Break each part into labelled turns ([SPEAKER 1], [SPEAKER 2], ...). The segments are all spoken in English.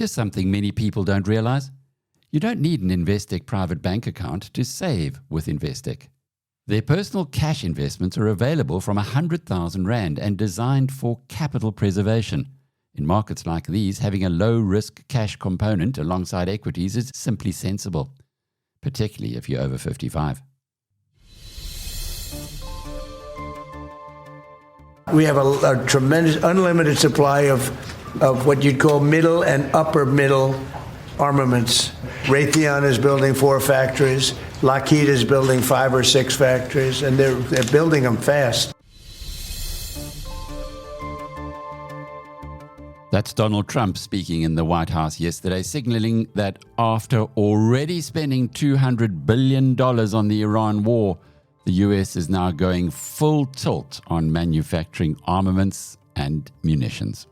[SPEAKER 1] Here's something many people don't realize. You don't need an Investec private bank account to save with Investec. Their personal cash investments are available from 100,000 Rand and designed for capital preservation. In markets like these, having a low-risk cash component alongside equities is simply sensible, particularly if you're over 55.
[SPEAKER 2] We have a tremendous, unlimited supply of what you'd call middle and upper middle armaments. Raytheon is building 4 factories. Lockheed is building 5 or 6 factories, and they're building them fast.
[SPEAKER 1] That's Donald Trump speaking in the White House yesterday, signaling that after already spending $200 billion on the Iran war, the US is now going full tilt on manufacturing armaments and munitions.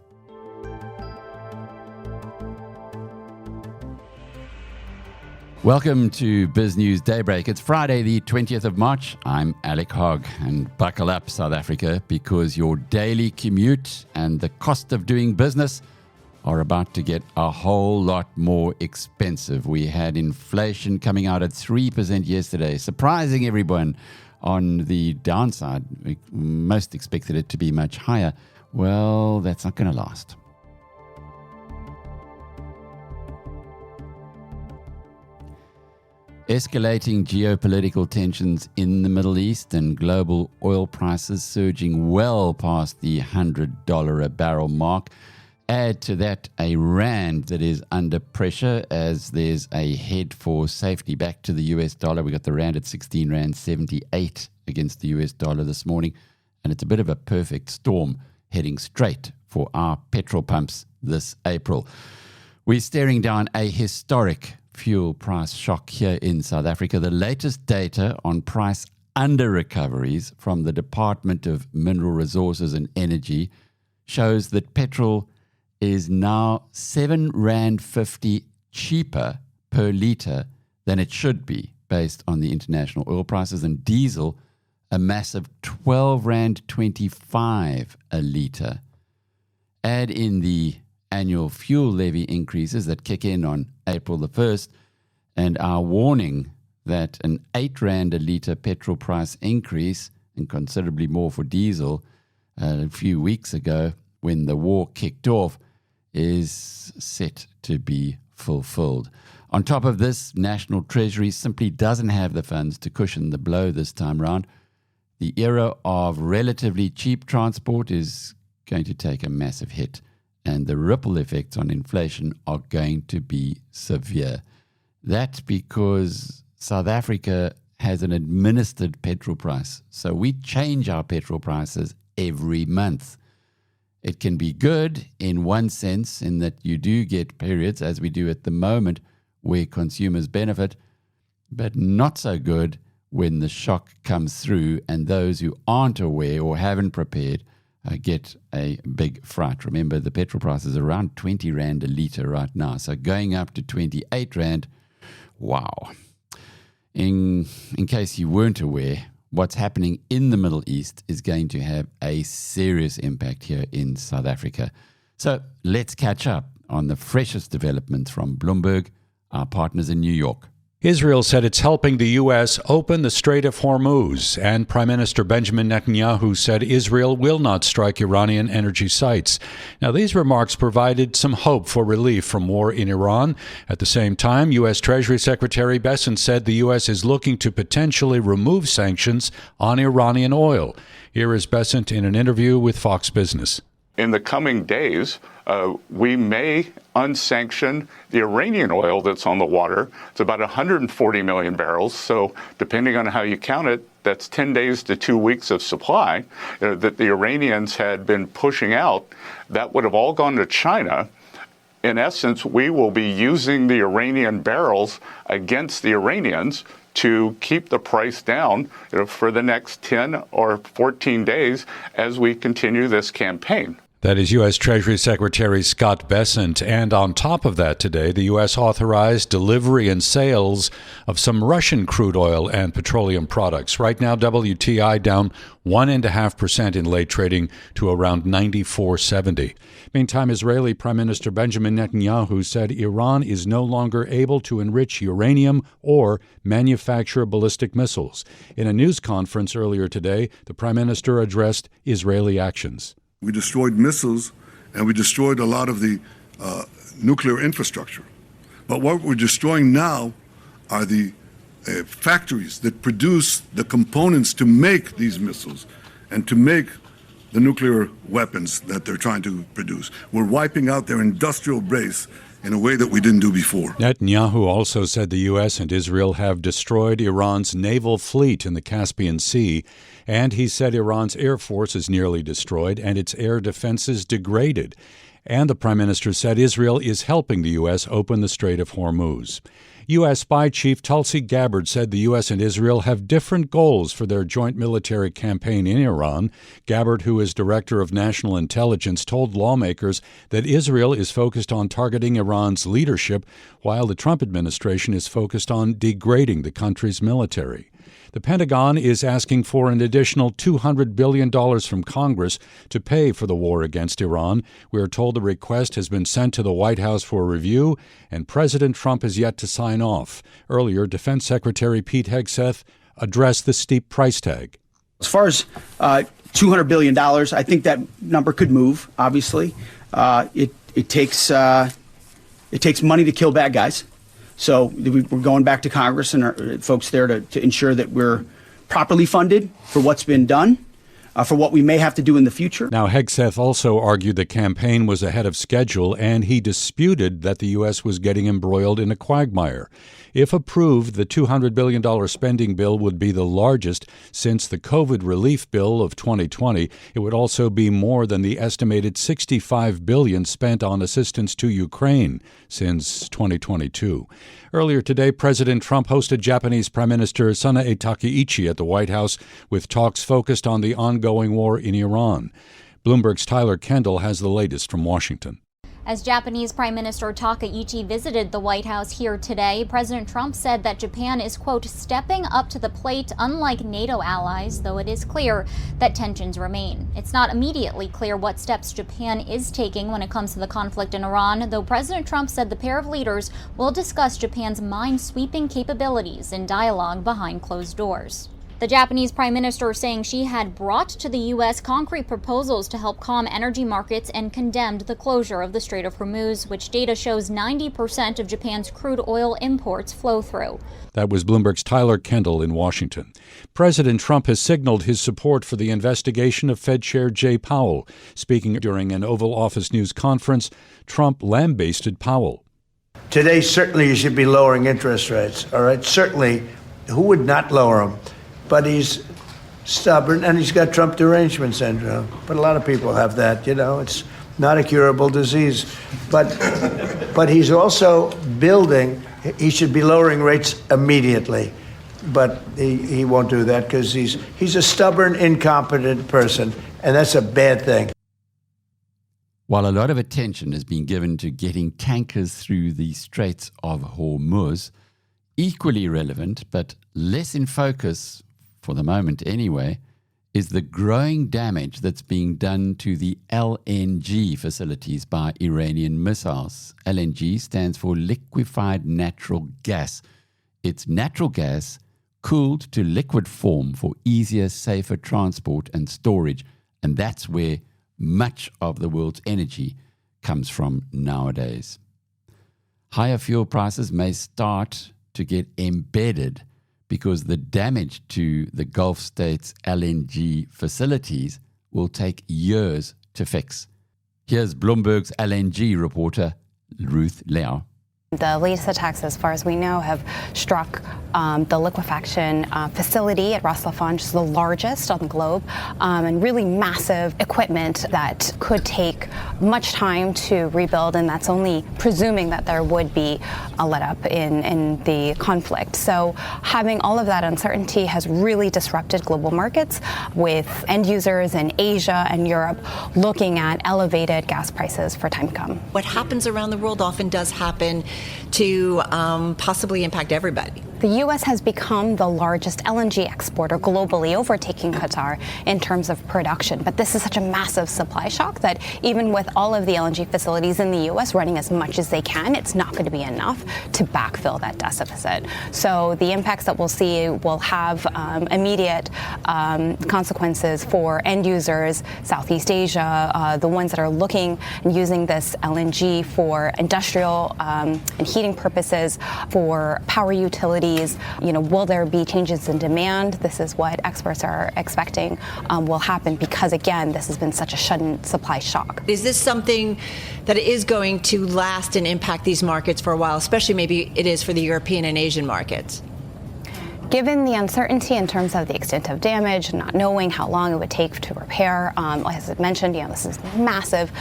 [SPEAKER 1] Welcome to BizNews Daybreak. It's Friday, the 20th of March. I'm Alec Hogg, and buckle up, South Africa, because your daily commute and the cost of doing business are about to get a whole lot more expensive. We had inflation coming out at 3% yesterday, surprising everyone on the downside. We most expected it to be much higher. Well, that's not going to last. Escalating geopolitical tensions in the Middle East and global oil prices surging well past the $100 a barrel mark. Add to that a rand that is under pressure as there's a head for safety back to the US dollar. We got the rand at 16 Rand 78 against the US dollar this morning, and it's a bit of a perfect storm heading straight for our petrol pumps this April. We're staring down a historic fuel price shock here in South Africa. The latest data on price under-recoveries from the Department of Mineral Resources and Energy shows that petrol is now 7 Rand 50 cheaper per litre than it should be based on the international oil prices, and diesel a massive 12 Rand 25 a litre. Add in the annual fuel levy increases that kick in on April the 1st, and our warning that an 8 Rand a litre petrol price increase, and considerably more for diesel, a few weeks ago when the war kicked off, is set to be fulfilled. On top of this, National Treasury simply doesn't have the funds to cushion the blow this time round. The era of relatively cheap transport is going to take a massive hit, and the ripple effects on inflation are going to be severe. That's because South Africa has an administered petrol price. So we change our petrol prices every month. It can be good in one sense, in that you do get periods, as we do at the moment, where consumers benefit, but not so good when the shock comes through and those who aren't aware or haven't prepared get a big fright. Remember, the petrol price is around 20 Rand a litre right now, so going up to 28 Rand, wow. In case you weren't aware, what's happening in the Middle East is going to have a serious impact here in South Africa. So let's catch up on the freshest developments from Bloomberg, our partners in New York.
[SPEAKER 3] Israel said it's helping the U.S. open the Strait of Hormuz, and Prime Minister Benjamin Netanyahu said Israel will not strike Iranian energy sites. Now, these remarks provided some hope for relief from war in Iran. At the same time, U.S. Treasury Secretary Bessent said the U.S. is looking to potentially remove sanctions on Iranian oil. Here is Bessent in an interview with Fox Business.
[SPEAKER 4] In the coming days, we may unsanction the Iranian oil that's on the water. It's about 140 million barrels. So depending on how you count it, that's 10 days to 2 weeks of supply that the Iranians had been pushing out. That would have all gone to China. In essence, we will be using the Iranian barrels against the Iranians to keep the price down for the next 10 or 14 days as we continue this campaign.
[SPEAKER 3] That is U.S. Treasury Secretary Scott Bessent. And on top of that today, the U.S. authorized delivery and sales of some Russian crude oil and petroleum products. Right now, WTI down 1.5% in late trading to around 94.70. Meantime, Israeli Prime Minister Benjamin Netanyahu said Iran is no longer able to enrich uranium or manufacture ballistic missiles. In a news conference earlier today, the Prime Minister addressed Israeli actions.
[SPEAKER 5] We destroyed missiles, and we destroyed a lot of the nuclear infrastructure. But what we're destroying now are the factories that produce the components to make these missiles and to make the nuclear weapons that they're trying to produce. We're wiping out their industrial base in a way that we didn't do before.
[SPEAKER 3] Netanyahu also said the U.S. and Israel have destroyed Iran's naval fleet in the Caspian Sea, and he said Iran's air force is nearly destroyed and its air defenses degraded. And the Prime Minister said Israel is helping the U.S. open the Strait of Hormuz. U.S. Spy Chief Tulsi Gabbard said the U.S. and Israel have different goals for their joint military campaign in Iran. Gabbard, who is Director of National Intelligence, told lawmakers that Israel is focused on targeting Iran's leadership, while the Trump administration is focused on degrading the country's military. The Pentagon is asking for an additional $200 billion from Congress to pay for the war against Iran. We are told the request has been sent to the White House for review, and President Trump has yet to sign off. Earlier, Defense Secretary Pete Hegseth addressed the steep price tag.
[SPEAKER 6] As far as $200 billion, I think that number could move, obviously. It takes money to kill bad guys. So we're going back to Congress and our folks there to ensure that we're properly funded for what's been done, for what we may have to do in the future.
[SPEAKER 3] Now, Hegseth also argued the campaign was ahead of schedule, and he disputed that the U.S. was getting embroiled in a quagmire. If approved, the $200 billion spending bill would be the largest since the COVID relief bill of 2020. It would also be more than the estimated $65 billion spent on assistance to Ukraine since 2022. Earlier today, President Trump hosted Japanese Prime Minister Sanae Takaichi at the White House with talks focused on the ongoing war in Iran. Bloomberg's Tyler Kendall has the latest from Washington.
[SPEAKER 7] As Japanese Prime Minister Takaichi visited the White House here today, President Trump said that Japan is, quote, stepping up to the plate, unlike NATO allies, though it is clear that tensions remain. It's not immediately clear what steps Japan is taking when it comes to the conflict in Iran, though President Trump said the pair of leaders will discuss Japan's mine-sweeping capabilities in dialogue behind closed doors. The Japanese Prime Minister saying she had brought to the U.S. concrete proposals to help calm energy markets and condemned the closure of the Strait of Hormuz, which data shows 90% of Japan's crude oil imports flow through.
[SPEAKER 3] That was Bloomberg's Tyler Kendall in Washington. President Trump has signaled his support for the investigation of Fed Chair Jay Powell. Speaking during an Oval Office news conference, Trump lambasted Powell.
[SPEAKER 2] Today, certainly you should be lowering interest rates, all right? Certainly, who would not lower them? But he's stubborn, and he's got Trump derangement syndrome. But a lot of people have that, you know. It's not a curable disease. But he's also building. He should be lowering rates immediately. But he won't do that because he's a stubborn, incompetent person, and that's a bad thing.
[SPEAKER 1] While a lot of attention has been given to getting tankers through the Straits of Hormuz, equally relevant, but less in focus, for the moment anyway, is the growing damage that's being done to the LNG facilities by Iranian missiles. LNG stands for liquefied natural gas. It's natural gas cooled to liquid form for easier, safer transport and storage, and that's where much of the world's energy comes from nowadays. Higher fuel prices may start to get embedded because the damage to the Gulf states' LNG facilities will take years to fix. Here's Bloomberg's LNG reporter, Ruth Lau.
[SPEAKER 8] The latest attacks, as far as we know, have struck the liquefaction facility at Ras Laffan, which is the largest on the globe, and really massive equipment that could take much time to rebuild, and that's only presuming that there would be a let-up in the conflict. So having all of that uncertainty has really disrupted global markets, with end users in Asia and Europe looking at elevated gas prices for time to come.
[SPEAKER 9] What happens around the world often does happen to possibly impact everybody.
[SPEAKER 8] The U.S. has become the largest LNG exporter globally, overtaking Qatar in terms of production. But this is such a massive supply shock that even with all of the LNG facilities in the U.S. running as much as they can, it's not going to be enough to backfill that deficit. So the impacts that we'll see will have immediate consequences for end users, Southeast Asia, the ones that are looking and using this LNG for industrial and heating purposes, for power utilities. Will there be changes in demand? This is what experts are expecting will happen because, again, this has been such a sudden supply shock.
[SPEAKER 9] Is this something that is going to last and impact these markets for a while, especially maybe it is for the European and Asian markets?
[SPEAKER 8] Given the uncertainty in terms of the extent of damage, not knowing how long it would take to repair, as I mentioned, this is massive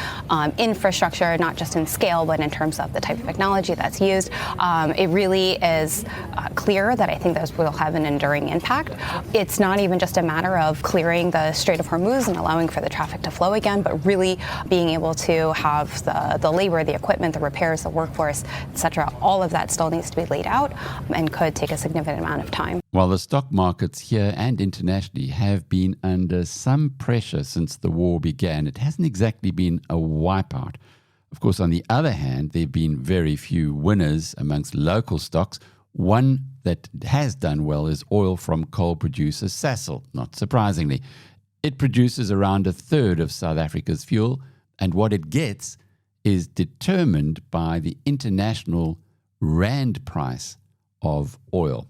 [SPEAKER 8] infrastructure, not just in scale, but in terms of the type of technology that's used. It really is clear that I think those will have an enduring impact. It's not even just a matter of clearing the Strait of Hormuz and allowing for the traffic to flow again, but really being able to have the labor, the equipment, the repairs, the workforce, et cetera. All of that still needs to be laid out and could take a significant amount of time.
[SPEAKER 1] While the stock markets here and internationally have been under some pressure since the war began, it hasn't exactly been a wipeout. Of course, on the other hand, there have been very few winners amongst local stocks. One that has done well is oil from coal producer Sasol, not surprisingly. It produces around a third of South Africa's fuel, and what it gets is determined by the international rand price of oil.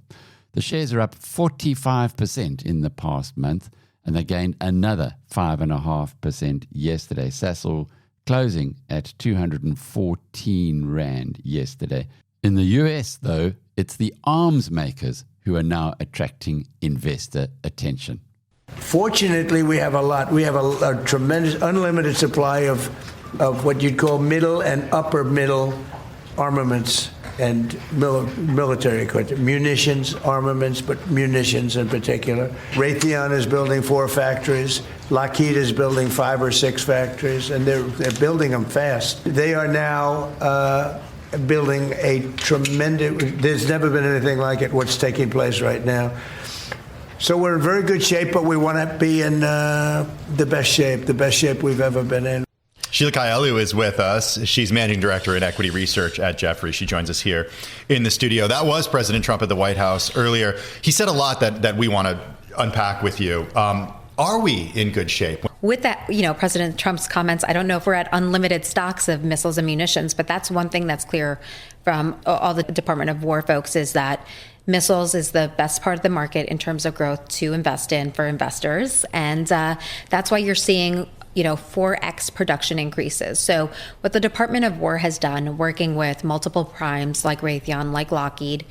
[SPEAKER 1] The shares are up 45% in the past month, and they gained another 5.5% yesterday. Sasol closing at 214 Rand yesterday. In the US, though, it's the arms makers who are now attracting investor attention.
[SPEAKER 2] Fortunately, we have a lot. We have a tremendous, unlimited supply of what you'd call middle and upper middle armaments and military equipment, munitions, armaments, but munitions in particular. Raytheon is building 4 factories. Lockheed is building 5 or 6 factories, and they're building them fast. They are now building a tremendous, there's never been anything like it, what's taking place right now. So we're in very good shape, but we want to be in the best shape we've ever been in.
[SPEAKER 10] Sheila Kaielu is with us. She's managing director in equity research at Jefferies. She joins us here in the studio. That was President Trump at the White House earlier. He said a lot that we want to unpack with you. Are we in good shape?
[SPEAKER 11] With that, President Trump's comments, I don't know if we're at unlimited stocks of missiles and munitions, but that's one thing that's clear from all the Department of War folks is that missiles is the best part of the market in terms of growth to invest in for investors. And that's why you're seeing 4x production increases. So what the Department of War has done, working with multiple primes like Raytheon, like Lockheed,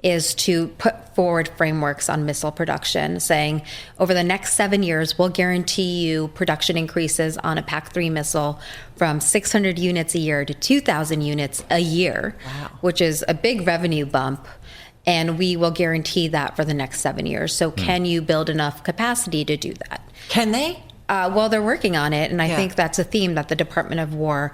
[SPEAKER 11] is to put forward frameworks on missile production, saying over the next 7 years, we'll guarantee you production increases on a PAC-3 missile from 600 units a year to 2,000 units a year, wow, which is a big revenue bump. And we will guarantee that for the next 7 years. So can you build enough capacity to do that?
[SPEAKER 9] Can they?
[SPEAKER 11] Well, they're working on it, and I think that's a theme that the Department of War,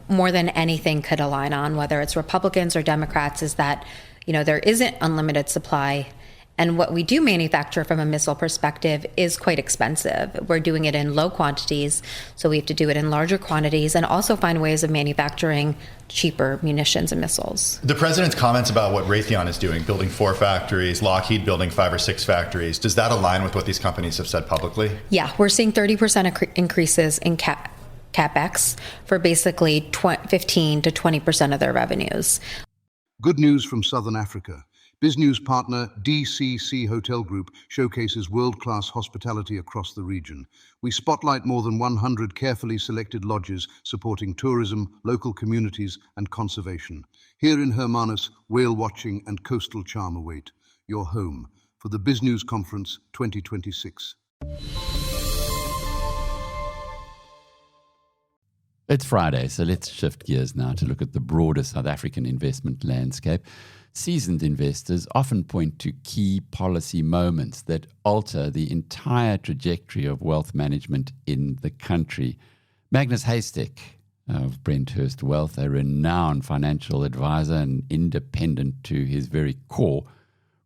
[SPEAKER 11] more than anything, could align on, whether it's Republicans or Democrats, is that, there isn't unlimited supply. And what we do manufacture from a missile perspective is quite expensive. We're doing it in low quantities, so we have to do it in larger quantities and also find ways of manufacturing cheaper munitions and missiles.
[SPEAKER 10] The president's comments about what Raytheon is doing, building 4 factories, Lockheed building 5 or 6 factories, does that align with what these companies have said publicly?
[SPEAKER 11] Yeah, we're seeing 30% increases in CapEx for basically 15 to 20% of their revenues.
[SPEAKER 12] Good news from Southern Africa. BizNews partner DCC Hotel Group showcases world-class hospitality across the region. We spotlight more than 100 carefully selected lodges supporting tourism, local communities, and conservation. Here in Hermanus, whale watching and coastal charm await. Your home for the BizNews Conference 2026.
[SPEAKER 1] It's Friday, so let's shift gears now to look at the broader South African investment landscape. Seasoned investors often point to key policy moments that alter the entire trajectory of wealth management in the country. Magnus Haystack of Brenthurst Wealth, a renowned financial advisor and independent to his very core,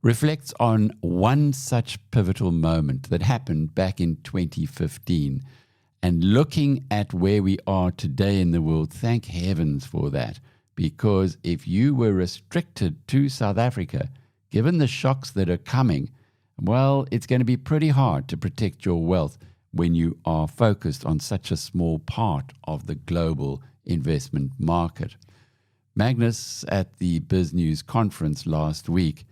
[SPEAKER 1] reflects on one such pivotal moment that happened back in 2015. And looking at where we are today in the world, thank heavens for that. Because if you were restricted to South Africa, given the shocks that are coming, well, it's going to be pretty hard to protect your wealth when you are focused on such a small part of the global investment market. Magnus, at the BizNews conference last week,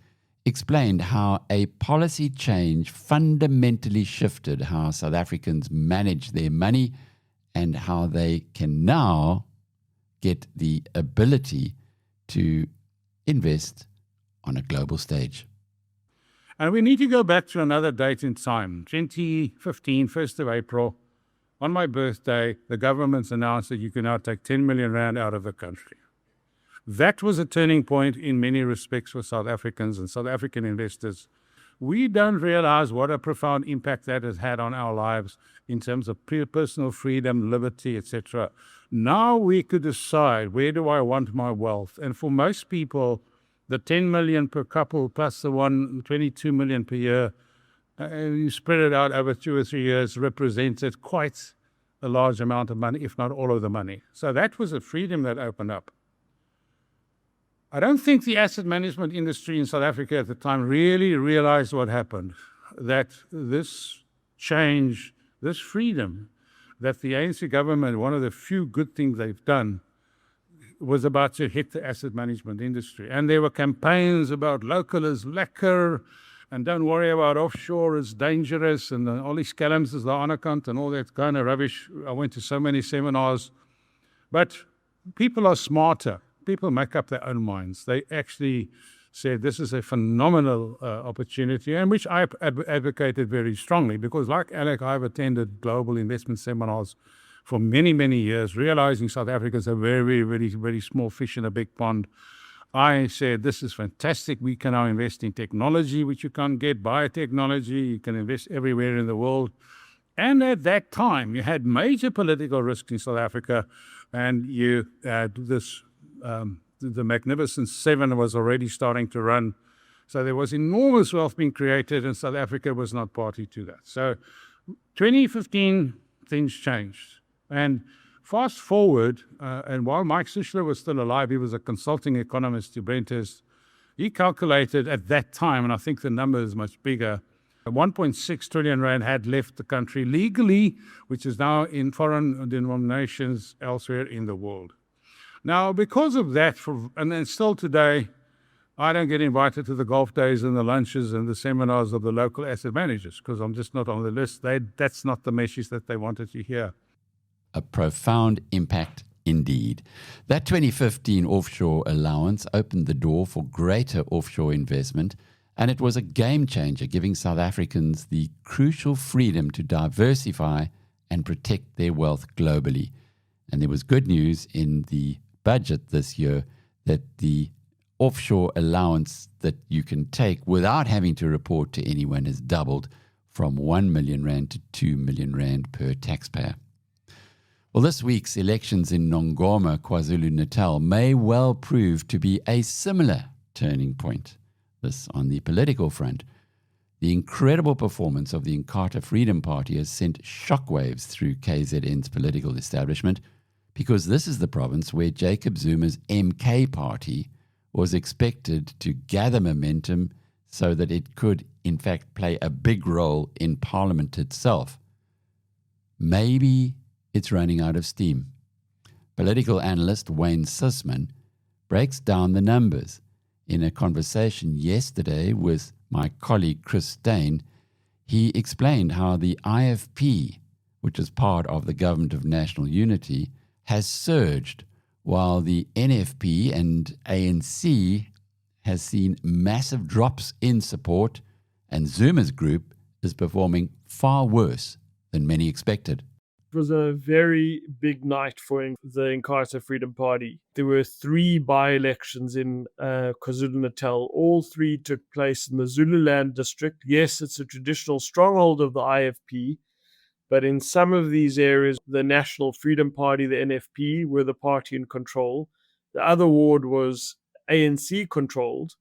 [SPEAKER 1] explained how a policy change fundamentally shifted how South Africans manage their money and how they can now get the ability to invest on a global stage.
[SPEAKER 13] And we need to go back to another date in time, 2015, 1st of April. On my birthday, the government's announced that you can now take 10 million rand out of the country. That was a turning point in many respects for South Africans and South African investors. We don't realize what a profound impact that has had on our lives in terms of personal freedom, liberty, etc. Now we could decide, where do I want my wealth? And for most people, the 10 million per couple plus the 22 million per year, you spread it out over 2 or 3 years, represented quite a large amount of money, if not all of the money. So that was a freedom that opened up. I don't think the asset management industry in South Africa at the time really realized what happened, that this change, this freedom that the ANC government, one of the few good things they've done, was about to hit the asset management industry. And there were campaigns about local is lekker, and don't worry about offshore, it's dangerous, and all these scams is the onderkant and all that kind of rubbish. I went to so many seminars. But people are smarter. People make up their own minds. They actually said this is a phenomenal opportunity, and which I advocated very strongly, because like Alec, I've attended global investment seminars for many, many years, realizing South Africa is a very, very, very small fish in a big pond. I said, this is fantastic. We can now invest in technology, which you can't get, biotechnology. You can invest everywhere in the world. And at that time, you had major political risks in South Africa, and you had this the Magnificent Seven was already starting to run. So there was enormous wealth being created, and South Africa was not party to that. So 2015, things changed. And fast forward, and while Mike Sichler was still alive, he was a consulting economist to Brenthurst. He calculated at that time, and I think the number is much bigger, 1.6 trillion rand had left the country legally, which is now in foreign denominations elsewhere in the world. Now, because of that, and then still today, I don't get invited to the golf days and the lunches and the seminars of the local asset managers because I'm just not on the list. That's not the message that they wanted to hear.
[SPEAKER 1] A profound impact indeed. That 2015 offshore allowance opened the door for greater offshore investment, and it was a game changer, giving South Africans the crucial freedom to diversify and protect their wealth globally. And there was good news in the budget this year that the offshore allowance that you can take without having to report to anyone has doubled from 1 million rand to 2 million rand per taxpayer. Well, this week's elections in Nongoma, KwaZulu-Natal may well prove to be a similar turning point. This on the political front. The incredible performance of the Inkatha Freedom Party has sent shockwaves through KZN's political establishment, because this is the province where Jacob Zuma's MK party was expected to gather momentum so that it could, in fact, play a big role in Parliament itself. Maybe it's running out of steam. Political analyst Wayne Sussman breaks down the numbers In a conversation yesterday with my colleague Chris Stein, he explained how the IFP, which is part of the Government of National Unity, has surged, while the NFP and ANC has seen massive drops in support, and Zuma's group is performing far worse than many expected.
[SPEAKER 14] It was a very big night for the Inkatha Freedom Party. There were 3 by-elections in KwaZulu-Natal. All 3 took place in the Zululand district. Yes, it's a traditional stronghold of the IFP, but in some of these areas, the National Freedom Party, the NFP, were the party in control. The other ward was ANC-controlled.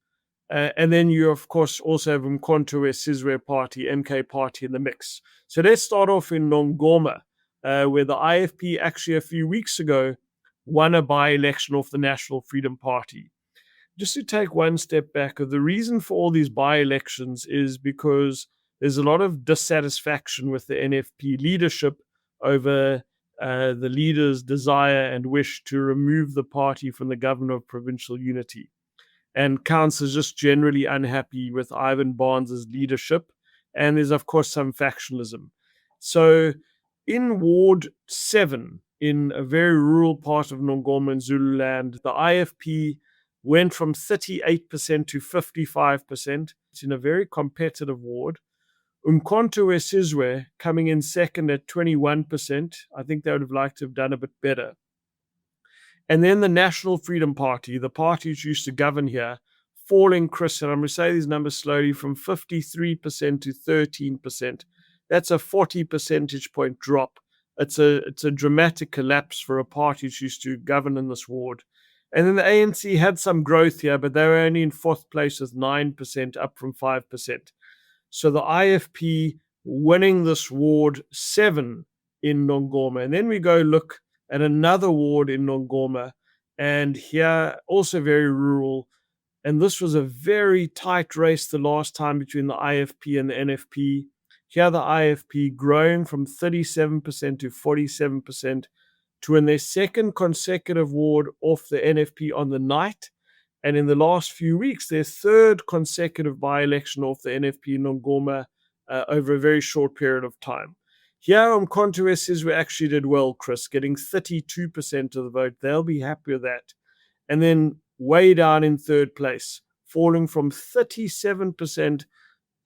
[SPEAKER 14] And then you, of course, also have Umkhonto weSizwe Party, MK Party in the mix. So let's start off in Nongoma, where the IFP actually a few weeks ago won a by-election off the National Freedom Party. Just to take one step back, the reason for all these by-elections is because there's a lot of dissatisfaction with the NFP leadership over the leader's desire and wish to remove the party from the government of provincial unity. And councillors just generally unhappy with Ivan Barnes's leadership. And there's, of course, some factionalism. So in Ward 7, in a very rural part of Nongoma and Zululand, the IFP went from 38% to 55%. It's in a very competitive ward. Umkhonto weSizwe coming in second at 21%. I think they would have liked to have done a bit better. And then the National Freedom Party, the party which used to govern here, falling, Chris, and I'm going to say these numbers slowly, from 53% to 13%. That's a 40 percentage point drop. It's a dramatic collapse for a party which used to govern in this ward. And then the ANC had some growth here, but they were only in 4th place with 9%, up from 5%. So the IFP winning this Ward 7 in Nongoma. And then we go look at another ward in Nongoma, and here also very rural. And this was a very tight race the last time between the IFP and the NFP. Here the IFP growing from 37% to 47% to win their second consecutive ward off the NFP on the night. And in the last few weeks, their third consecutive by-election off the NFP in Nongoma over a very short period of time. Here, Umkhonto weSizwe actually did well, Chris, getting 32% of the vote. They'll be happy with that. And then way down in 3rd place, falling from 37%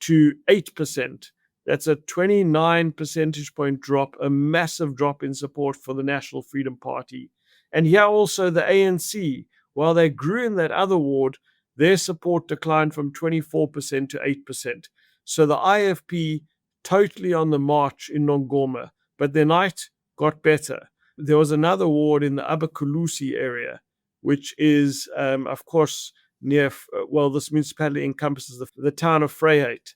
[SPEAKER 14] to 8%. That's a 29 percentage point drop, a massive drop in support for the National Freedom Party. And here also the ANC, while they grew in that other ward, their support declined from 24% to 8%. So the IFP totally on the march in Nongoma, but their night got better. There was another ward in the Abakulusi area, which is, of course, near, this municipality encompasses the town of Vryheid.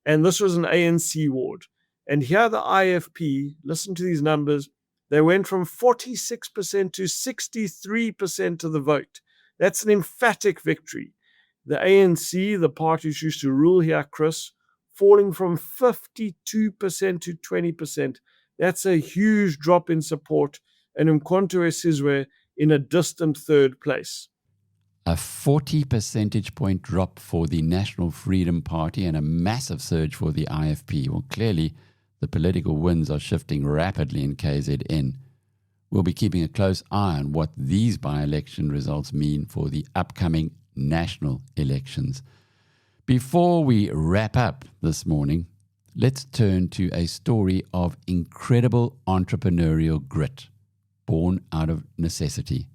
[SPEAKER 14] And this was an ANC ward. And here the IFP, listen to these numbers, they went from 46% to 63% of the vote. That's an emphatic victory. The ANC, the party which used to rule here, Chris, falling from 52% to 20%. That's a huge drop in support. And Umkhonto weSizwe in a distant 3rd place.
[SPEAKER 1] A 40 percentage point drop for the National Freedom Party and a massive surge for the IFP. Well, clearly, the political winds are shifting rapidly in KZN. We'll be keeping a close eye on what these by-election results mean for the upcoming national elections. Before we wrap up this morning, let's turn to a story of incredible entrepreneurial grit, born out of necessity.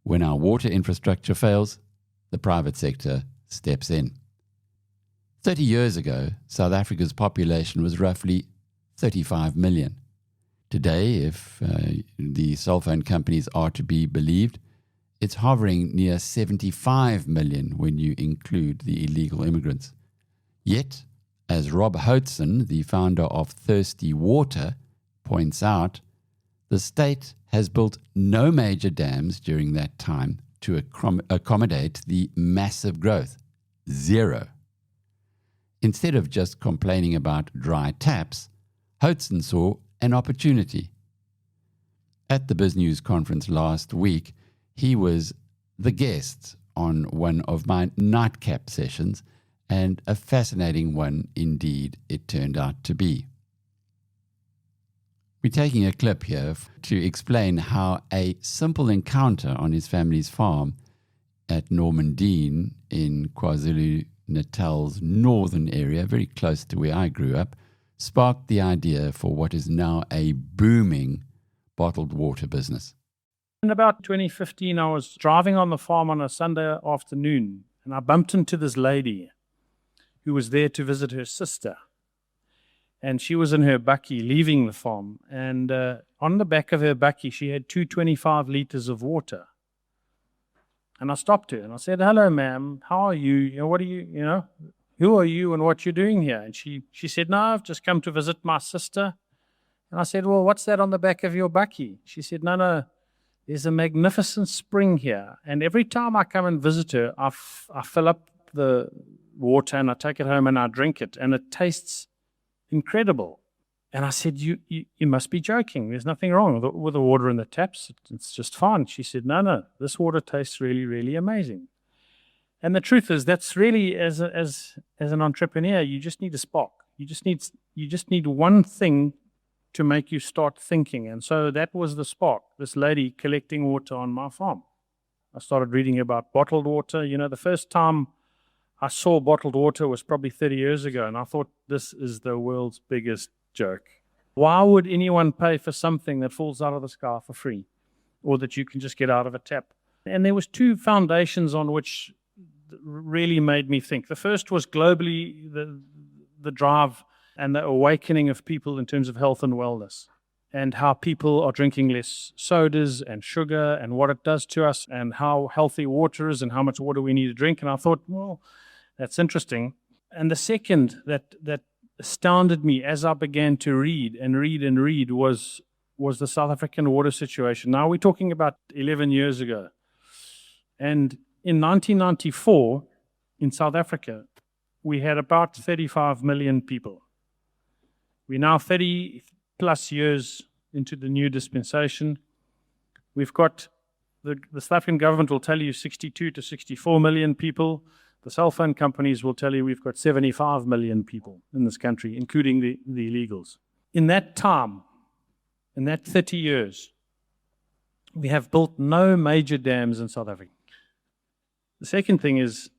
[SPEAKER 1] When our water infrastructure fails, the private sector steps in. 30 years ago, South Africa's population was roughly 35 million. Today, if the cell phone companies are to be believed, it's hovering near 75 million when you include the illegal immigrants. Yet, as Rob Houtson, the founder of Thirsty Water, points out, the state has built no major dams during that time to accommodate the massive growth. Zero. Instead of just complaining about dry taps, Houtson saw an opportunity. At the BizNews conference last week, he was the guest on one of my nightcap sessions, and a fascinating one indeed it turned out to be. We're taking a clip here to explain how a simple encounter on his family's farm at Normandein in KwaZulu-Natal's northern area, very close to where I grew up, sparked the idea for what is now a booming bottled water business.
[SPEAKER 13] In about 2015, I was driving on the farm on a Sunday afternoon, and I bumped into this lady who was there to visit her sister. And she was in her bakkie leaving the farm. And on the back of her bakkie, she had 225 liters of water. And I stopped her and I said, "Hello, ma'am. How are you? What are you, who are you and what you're doing here?" And she said, "No, I've just come to visit my sister." And I said, "Well, what's that on the back of your bakkie?" She said, No, there's a magnificent spring here. And every time I come and visit her, I fill up the water and I take it home and I drink it. And it tastes incredible. And I said, you must be joking. There's nothing wrong with the water in the taps. It's just fine. She said, no, this water tastes really, really amazing. And the truth is, that's really, as an entrepreneur, you just need a spark. You just need one thing to make you start thinking. And so that was the spark, this lady collecting water on my farm. I started reading about bottled water. The first time I saw bottled water was probably 30 years ago, and I thought, this is the world's biggest joke. Why would anyone pay for something that falls out of the sky for free, or that you can just get out of a tap? And there was two foundations on which really made me think. The first was globally the drive and the awakening of people in terms of health and wellness, and how people are drinking less sodas and sugar and what it does to us, and how healthy water is and how much water we need to drink. And I thought, well, that's interesting. And the second that astounded me as I began to read was the South African water situation. Now we're talking about 11 years ago. And in 1994, in South Africa, we had about 35 million people. We're now 30 plus years into the new dispensation. We've got, the South African government will tell you 62 to 64 million people. The cell phone companies will tell you we've got 75 million people in this country, including the illegals. In that time, in that 30 years, we have built no major dams in South Africa. The second thing is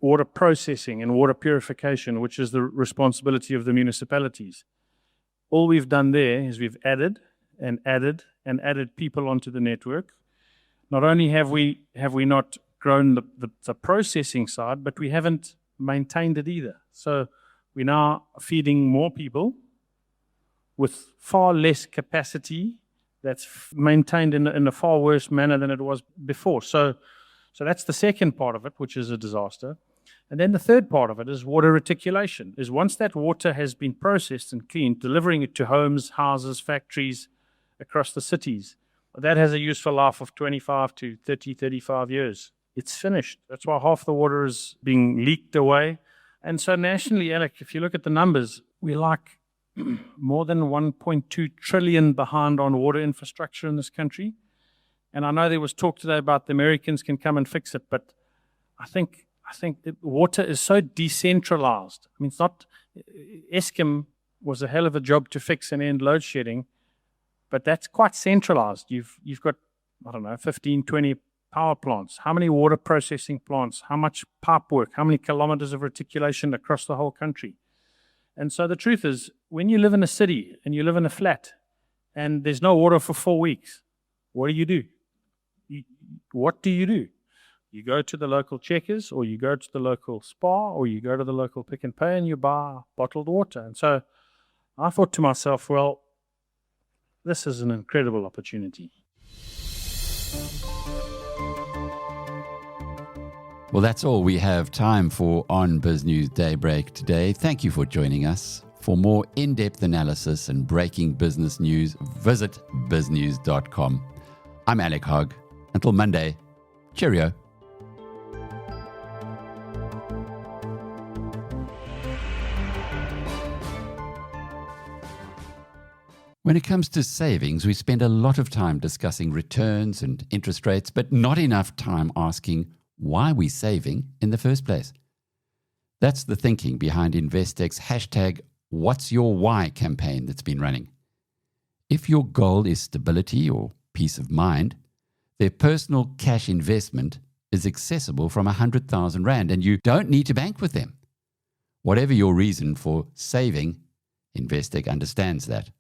[SPEAKER 13] water processing and water purification, which is the responsibility of the municipalities. All we've done there is we've added and added and added people onto the network. Not only have we not grown the processing side, but we haven't maintained it either. So we're now feeding more people with far less capacity that's maintained in a far worse manner than it was before. So that's the second part of it, which is a disaster. And then the third part of it is water reticulation, is once that water has been processed and cleaned, delivering it to homes, houses, factories across the cities, that has a useful life of 25 to 30, 35 years. It's finished. That's why half the water is being leaked away. And so nationally, Alec, if you look at the numbers, we're like more than 1.2 trillion behind on water infrastructure in this country. And I know there was talk today about the Americans can come and fix it, but I think that water is so decentralized. I mean, it's not, Eskom was a hell of a job to fix and end load shedding, but that's quite centralized. You've got, 15, 20 power plants. How many water processing plants? How much pipe work? How many kilometers of reticulation across the whole country? And so the truth is, when you live in a city and you live in a flat and there's no water for 4 weeks, what do? What do you do? You go to the local Checkers, or you go to the local Spar, or you go to the local Pick and Pay and you buy bottled water. And so I thought to myself, well, this is an incredible opportunity.
[SPEAKER 1] Well, that's all we have time for on BizNews Daybreak today. Thank you for joining us. For more in-depth analysis and breaking business news, visit biznews.com. I'm Alec Hogg. Until Monday, cheerio. When it comes to savings, we spend a lot of time discussing returns and interest rates, but not enough time asking, why we're saving in the first place. That's the thinking behind Investec's hashtag What's Your Why campaign that's been running. If your goal is stability or peace of mind, their personal cash investment is accessible from 100,000 Rand, and you don't need to bank with them. Whatever your reason for saving, Investec understands that.